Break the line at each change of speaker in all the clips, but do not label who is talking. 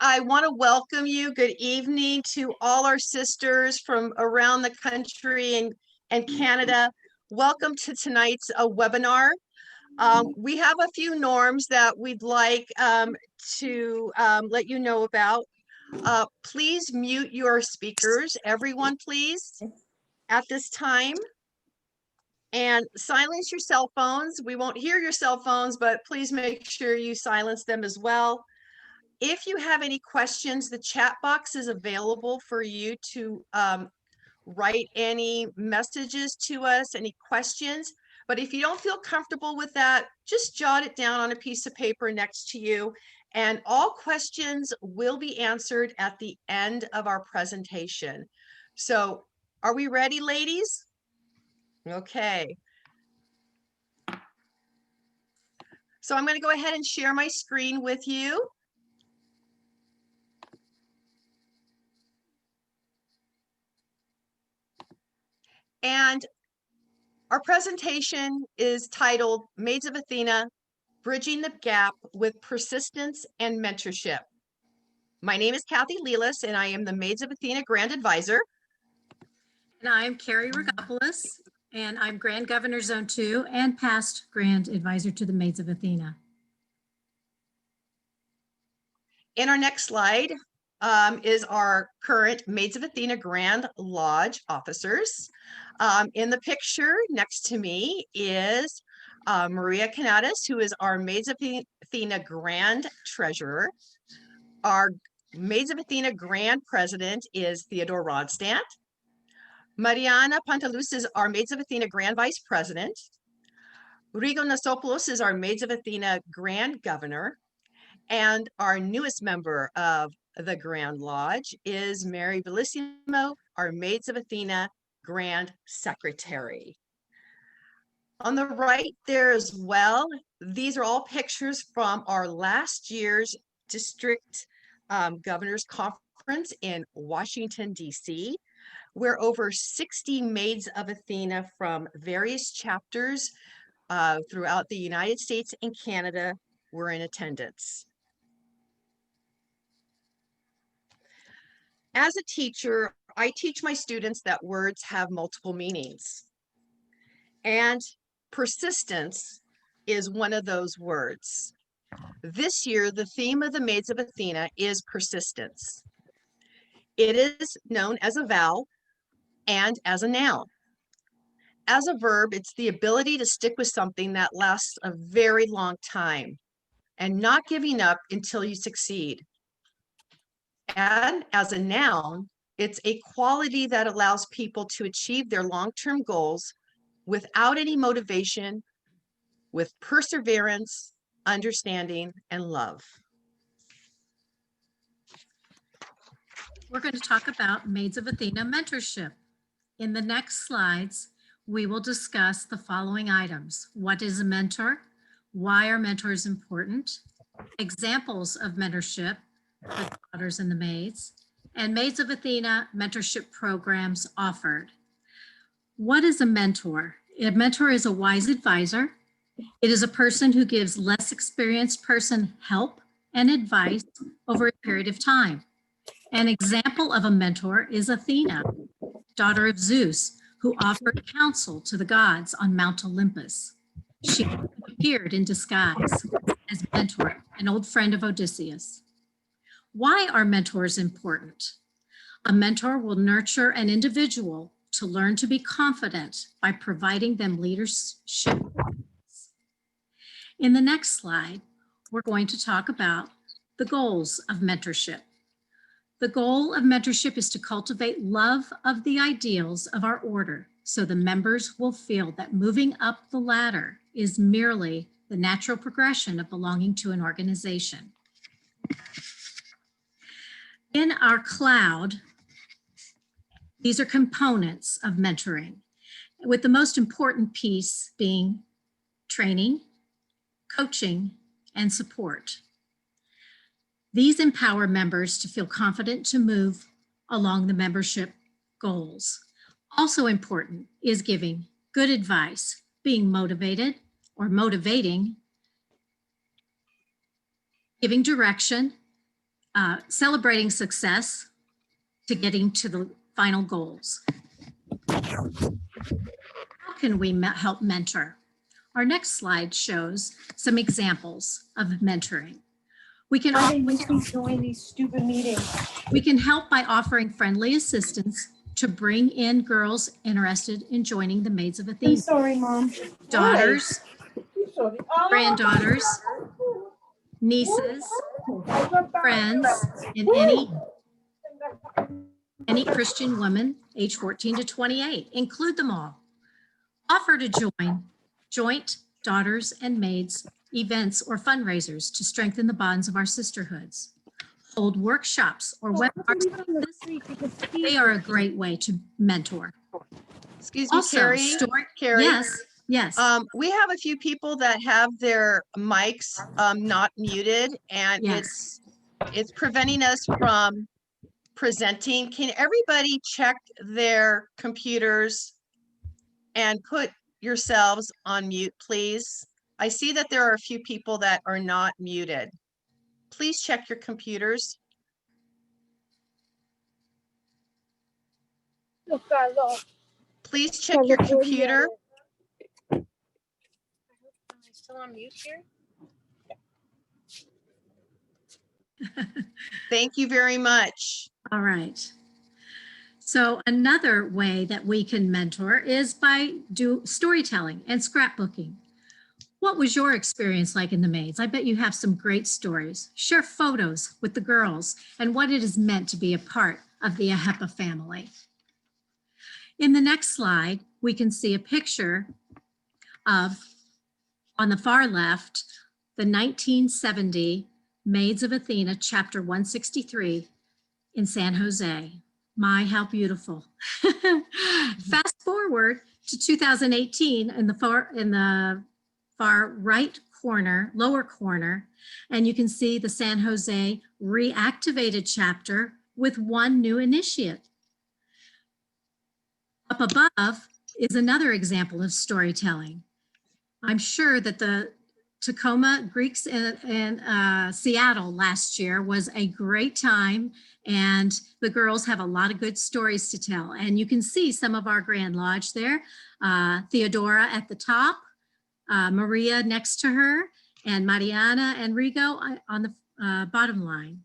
I want to welcome you. Good evening to all our sisters from around the country and Canada. Welcome to tonight's webinar. We have a few norms that we'd like to let you know about. Please mute your speakers, everyone, please, at this time. And silence your cell phones. We won't hear your cell phones, but please make sure you silence them as well. If you have any questions, the chat box is available for you to write any messages to us, any questions. But if you don't feel comfortable with that, just jot it down on a piece of paper next to you. And all questions will be answered at the end of our presentation. So are we ready, ladies? Okay. So I'm going to go ahead and share my screen with you. And our presentation is titled Maids of Athena, Bridging the Gap with Persistence and Mentorship. My name is Kathy Lelis, and I am the Maids of Athena Grand Advisor.
And I'm Carrie Rogopoulos, and I'm Grand Governor Zone 2 and past Grand Advisor to the Maids of Athena.
In our next slide is our current Maids of Athena Grand Lodge officers. In the picture next to me is Maria Canadas, who is our Maids of Athena Grand Treasurer. Our Maids of Athena Grand President is Theodore Rodstand. Mariana Pantalus is our Maids of Athena Grand Vice President. Rigo Nasopoulos is our Maids of Athena Grand Governor. And our newest member of the Grand Lodge is Mary Bellissimo, our Maids of Athena Grand Secretary. On the right there as well, these are all pictures from our last year's District Governors Conference in Washington, D.C., where over 60 Maids of Athena from various chapters throughout the United States and Canada were in attendance. As a teacher, I teach my students that words have multiple meanings. And persistence is one of those words. This year, the theme of the Maids of Athena is persistence. It is known as a vowel and as a noun. As a verb, it's the ability to stick with something that lasts a very long time and not giving up until you succeed. And as a noun, it's a quality that allows people to achieve their long-term goals without any motivation, with perseverance, understanding, and love.
We're going to talk about Maids of Athena mentorship. In the next slides, we will discuss the following items. What is a mentor? Why are mentors important? Examples of mentorship for the daughters and the maids, and Maids of Athena mentorship programs offered. What is a mentor? A mentor is a wise advisor. It is a person who gives less experienced person help and advice over a period of time. An example of a mentor is Athena, daughter of Zeus, who offered counsel to the gods on Mount Olympus. She appeared in disguise as mentor, an old friend of Odysseus. Why are mentors important? A mentor will nurture an individual to learn to be confident by providing them leadership. In the next slide, we're going to talk about the goals of mentorship. The goal of mentorship is to cultivate love of the ideals of our order so the members will feel that moving up the ladder is merely the natural progression of belonging to an organization. In our cloud, these are components of mentoring, with the most important piece being training, coaching, and support. These empower members to feel confident to move along the membership goals. Also important is giving good advice, being motivated or motivating, giving direction, celebrating success to getting to the final goals. How can we help mentor? Our next slide shows some examples of mentoring. We can
join these stupid meetings.
We can help by offering friendly assistance to bring in girls interested in joining the Maids of
I'm
Athena.
sorry, Mom.
Daughters,
Sorry.
granddaughters, nieces, friends, and any Christian woman age 14 to 28. Include them all. Offer to join joint daughters and maids events or fundraisers to strengthen the bonds of our sisterhoods. Hold workshops or webinars. They are a great way to mentor.
Excuse me,
Also,
Carrie. Carrie.
Yes.
We have a few people that have their mics not muted, and
Yes.
it's preventing us from presenting. Can everybody check their computers and put yourselves on mute, please? I see that there are a few people that are not muted. Please check your computers. Please check your computer.
Am I still on mute here?
Thank you very much.
All right. So another way that we can mentor is by storytelling and scrapbooking. What was your experience like in the Maids? I bet you have some great stories. Share photos with the girls and what it is meant to be a part of the AHEPA family. In the next slide, we can see a picture of, on the far left, the 1970 Maids of Athena, Chapter 163 in San Jose. My, how beautiful. Fast forward to 2018 in the far right corner, lower corner, and you can see the San Jose reactivated chapter with one new initiate. Up above is another example of storytelling. I'm sure that the Tacoma Greeks in Seattle last year was a great time, and the girls have a lot of good stories to tell. And you can see some of our Grand Lodge there, Theodora at the top, Maria next to her, and Mariana and Rigo on the bottom line.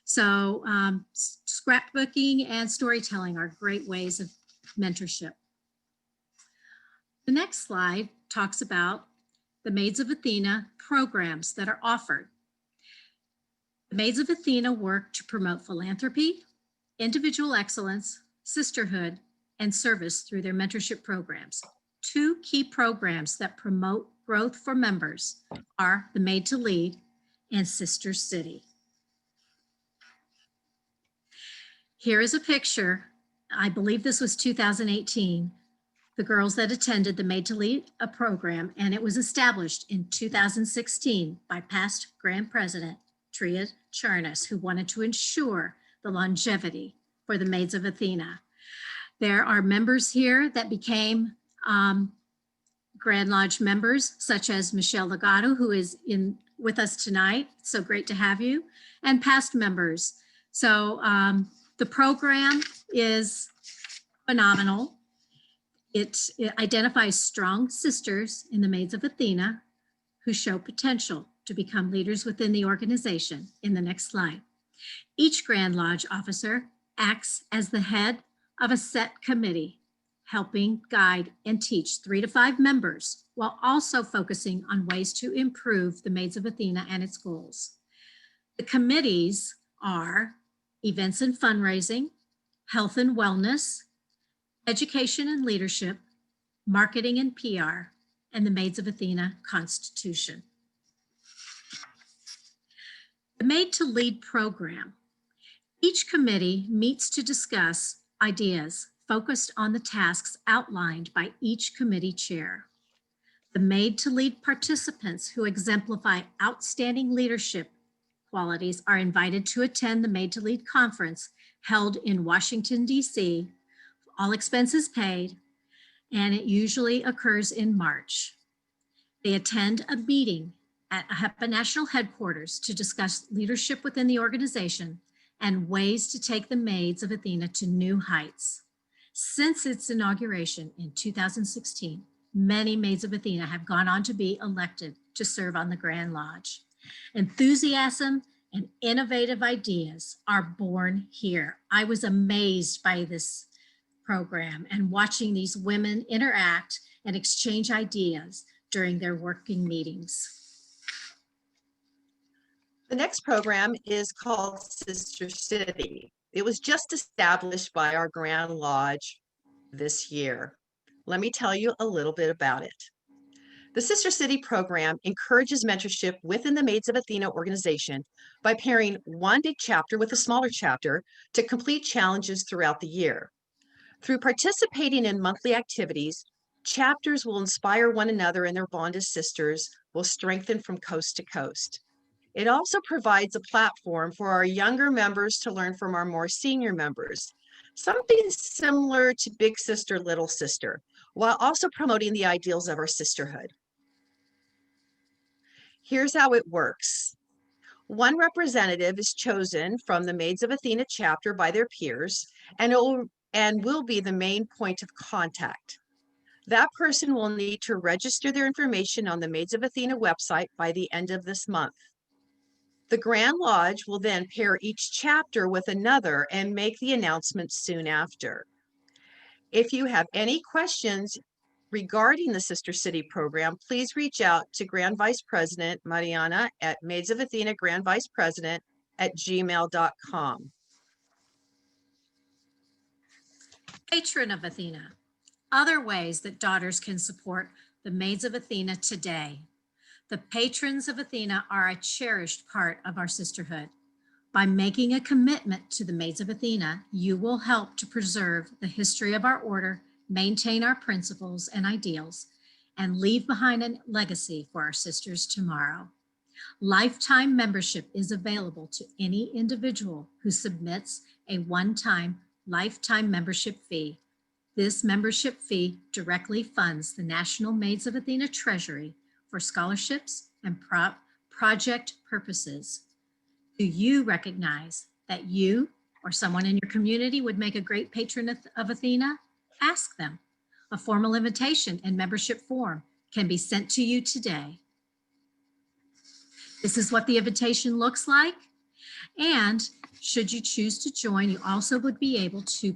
So scrapbooking and storytelling are great ways of mentorship. The next slide talks about the Maids of Athena programs that are offered. The Maids of Athena work to promote philanthropy, individual excellence, sisterhood, and service through their mentorship programs. Two key programs that promote growth for members are the Made to Lead and Sister City. Here is a picture. I believe this was 2018. The girls that attended the Made to Lead program, and it was established in 2016 by past Grand President Tria Charnas, who wanted to ensure the longevity for the Maids of Athena. There are members here that became Grand Lodge members, such as Michelle Legato, who is with us tonight. So great to have you, and past members. So the program is phenomenal. It identifies strong sisters in the Maids of Athena who show potential to become leaders within the organization. In the next slide, each Grand Lodge officer acts as the head of a set committee, helping guide and teach 3 to 5 members while also focusing on ways to improve the Maids of Athena and its goals. The committees are events and fundraising, health and wellness, education and leadership, marketing and PR, and the Maids of Athena Constitution. The Made to Lead program. Each committee meets to discuss ideas focused on the tasks outlined by each committee chair. The Made to Lead participants who exemplify outstanding leadership qualities are invited to attend the Made to Lead conference held in Washington, D.C., all expenses paid, and it usually occurs in March. They attend a meeting at HEPA National Headquarters to discuss leadership within the organization and ways to take the Maids of Athena to new heights. Since its inauguration in 2016, many Maids of Athena have gone on to be elected to serve on the Grand Lodge. Enthusiasm and innovative ideas are born here. I was amazed by this program and watching these women interact and exchange ideas during their working meetings.
The next program is called Sister City. It was just established by our Grand Lodge this year. Let me tell you a little bit about it. The Sister City program encourages mentorship within the Maids of Athena organization by pairing one big chapter with a smaller chapter to complete challenges throughout the year. Through participating in monthly activities, chapters will inspire one another, and their bond as sisters will strengthen from coast to coast. It also provides a platform for our younger members to learn from our more senior members, something similar to Big Sister, Little Sister, while also promoting the ideals of our sisterhood. Here's how it works. One representative is chosen from the Maids of Athena chapter by their peers and will be the main point of contact. That person will need to register their information on the Maids of Athena website by the end of this month. The Grand Lodge will then pair each chapter with another and make the announcement soon after. If you have any questions regarding the Sister City program, please reach out to Grand Vice President Mariana at Maids of Athena Grand Vice President @gmail.com.
Patron of Athena. Other ways that daughters can support the Maids of Athena today. The patrons of Athena are a cherished part of our sisterhood. By making a commitment to the Maids of Athena, you will help to preserve the history of our order, maintain our principles and ideals, and leave behind a legacy for our sisters tomorrow. Lifetime membership is available to any individual who submits a one-time lifetime membership fee. This membership fee directly funds the National Maids of Athena Treasury for scholarships and project purposes. Do you recognize that you or someone in your community would make a great patron of Athena? Ask them. A formal invitation and membership form can be sent to you today. This is what the invitation looks like. And should you choose to join, you also would be able to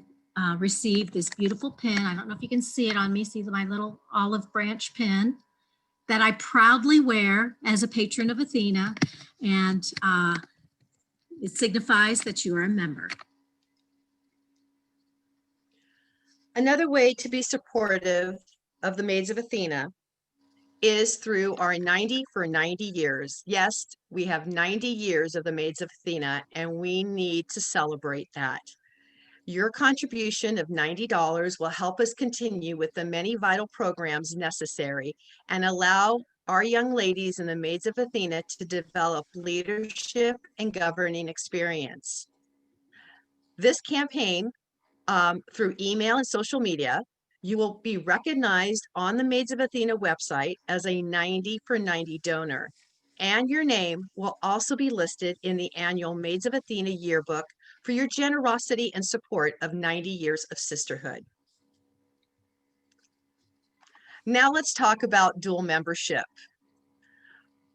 receive this beautiful pin. I don't know if you can see it on me. See my little olive branch pin that I proudly wear as a patron of Athena, and it signifies that you are a member.
Another way to be supportive of the Maids of Athena is through our 90 for 90 years. Yes, we have 90 years of the Maids of Athena, and we need to celebrate that. Your contribution of $90 will help us continue with the many vital programs necessary and allow our young ladies in the Maids of Athena to develop leadership and governing experience. This campaign, through email and social media, you will be recognized on the Maids of Athena website as a 90 for 90 donor, and your name will also be listed in the annual Maids of Athena yearbook for your generosity and support of 90 years of sisterhood. Now let's talk about dual membership.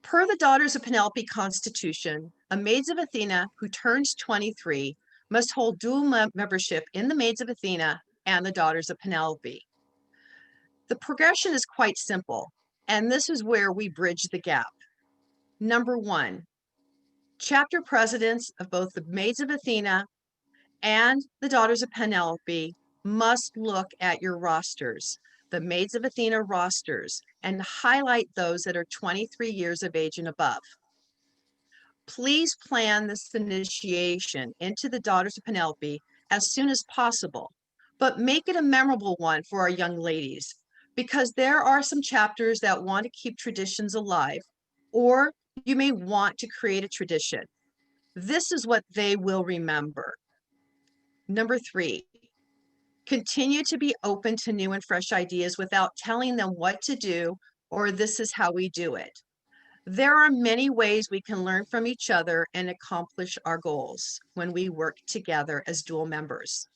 Per the Daughters of Penelope Constitution, a Maids of Athena who turns 23 must hold dual membership in the Maids of Athena and the Daughters of Penelope. The progression is quite simple, and this is where we bridge the gap. Number one, chapter presidents of both the Maids of Athena and the Daughters of Penelope must look at your rosters, the Maids of Athena rosters, and highlight those that are 23 years of age and above. Please plan this initiation into the Daughters of Penelope as soon as possible, but make it a memorable one for our young ladies, because there are some chapters that want to keep traditions alive, or you may want to create a tradition. This is what they will remember. Number three, continue to be open to new and fresh ideas without telling them what to do or this is how we do it. There are many ways we can learn from each other and accomplish our goals when we work together as dual members.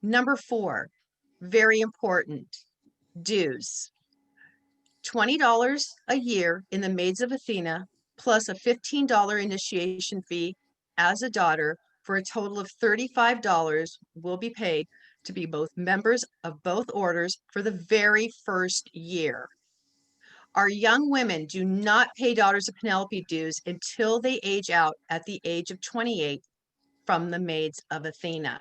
Number 4, very important, dues. $20 a year in the Maids of Athena, plus a $15 initiation fee as a daughter, for a total of $35 will be paid to be both members of both orders for the very first year. Our young women do not pay Daughters of Penelope dues until they age out at the age of 28 from the Maids of Athena.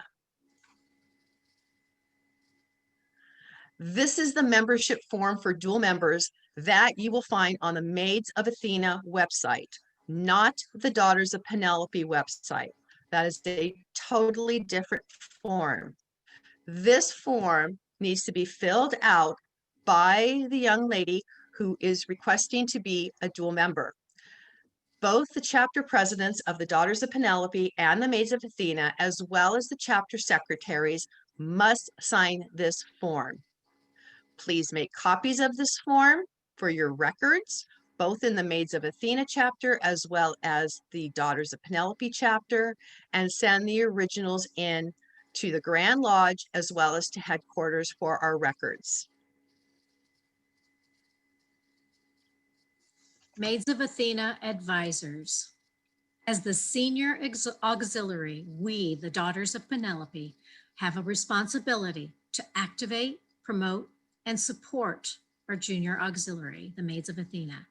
This is the membership form for dual members that you will find on the Maids of Athena website, not the Daughters of Penelope website. That is a totally different form. This form needs to be filled out by the young lady who is requesting to be a dual member. Both the chapter presidents of the Daughters of Penelope and the Maids of Athena, as well as the chapter secretaries, must sign this form. Please make copies of this form for your records, both in the Maids of Athena chapter as well as the Daughters of Penelope chapter, and send the originals in to the Grand Lodge as well as to headquarters for our records.
Maids of Athena Advisors. As the senior auxiliary, we, the Daughters of Penelope, have a responsibility to activate, promote, and support our junior auxiliary, the Maids of Athena.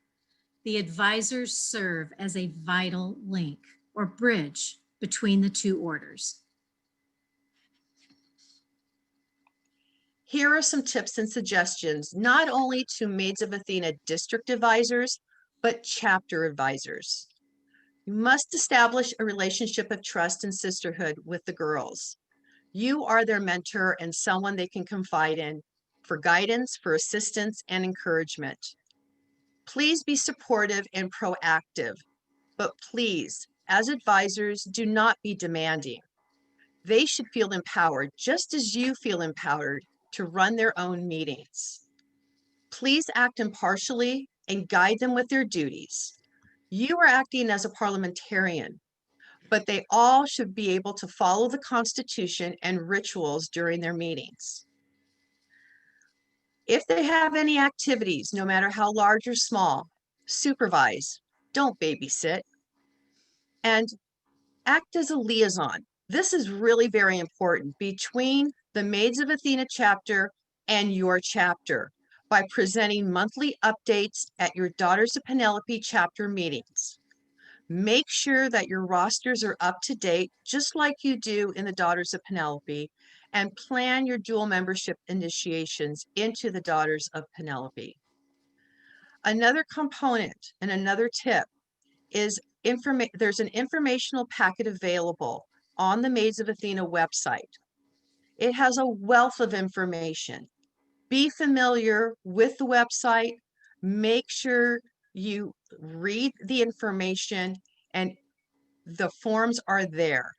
The advisors serve as a vital link or bridge between the two orders.
Here are some tips and suggestions, not only to Maids of Athena district advisors, but chapter advisors. You must establish a relationship of trust and sisterhood with the girls. You are their mentor and someone they can confide in for guidance, for assistance, and encouragement. Please be supportive and proactive, but please, as advisors, do not be demanding. They should feel empowered, just as you feel empowered to run their own meetings. Please act impartially and guide them with their duties. You are acting as a parliamentarian, but they all should be able to follow the Constitution and rituals during their meetings. If they have any activities, no matter how large or small, supervise, don't babysit, and act as a liaison. This is really very important between the Maids of Athena chapter and your chapter by presenting monthly updates at your Daughters of Penelope chapter meetings. Make sure that your rosters are up to date, just like you do in the Daughters of Penelope, and plan your dual membership initiations into the Daughters of Penelope. Another component and another tip is there's an informational packet available on the Maids of Athena website. It has a wealth of information. Be familiar with the website. Make sure you read the information, and the forms are there.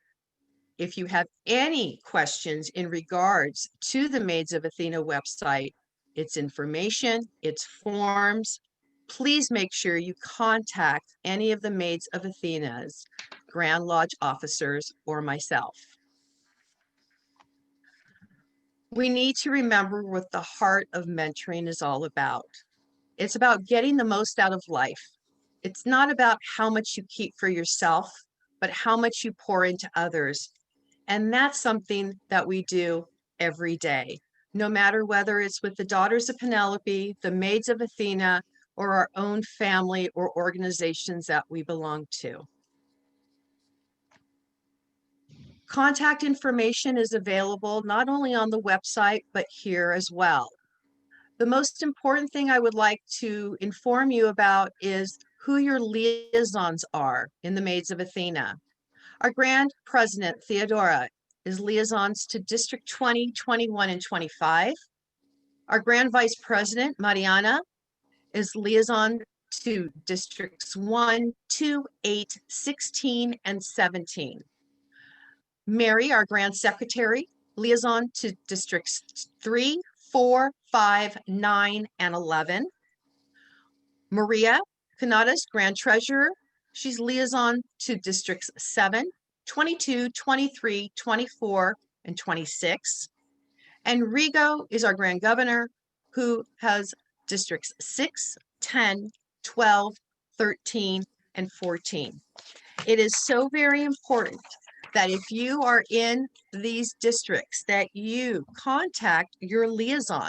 If you have any questions in regards to the Maids of Athena website, its information, its forms, please make sure you contact any of the Maids of Athena's Grand Lodge officers or myself. We need to remember what the heart of mentoring is all about. It's about getting the most out of life. It's not about how much you keep for yourself, but how much you pour into others. And that's something that we do every day, no matter whether it's with the Daughters of Penelope, the Maids of Athena, or our own family or organizations that we belong to. Contact information is available not only on the website, but here as well. The most important thing I would like to inform you about is who your liaisons are in the Maids of Athena. Our Grand President, Theodora, is liaisons to District 20, 21, and 25. Our Grand Vice President, Mariana, is liaison to Districts 1, 2, 8, 16, and 17. Mary, our Grand Secretary, liaison to Districts 3, 4, 5, 9, and 11. Maria Kanata's Grand Treasurer. She's liaison to districts 7, 22, 23, 24, and 26. And Rigo is our Grand Governor, who has districts 6, 10, 12, 13, and 14. It is so very important that if you are in these districts, that you contact your liaison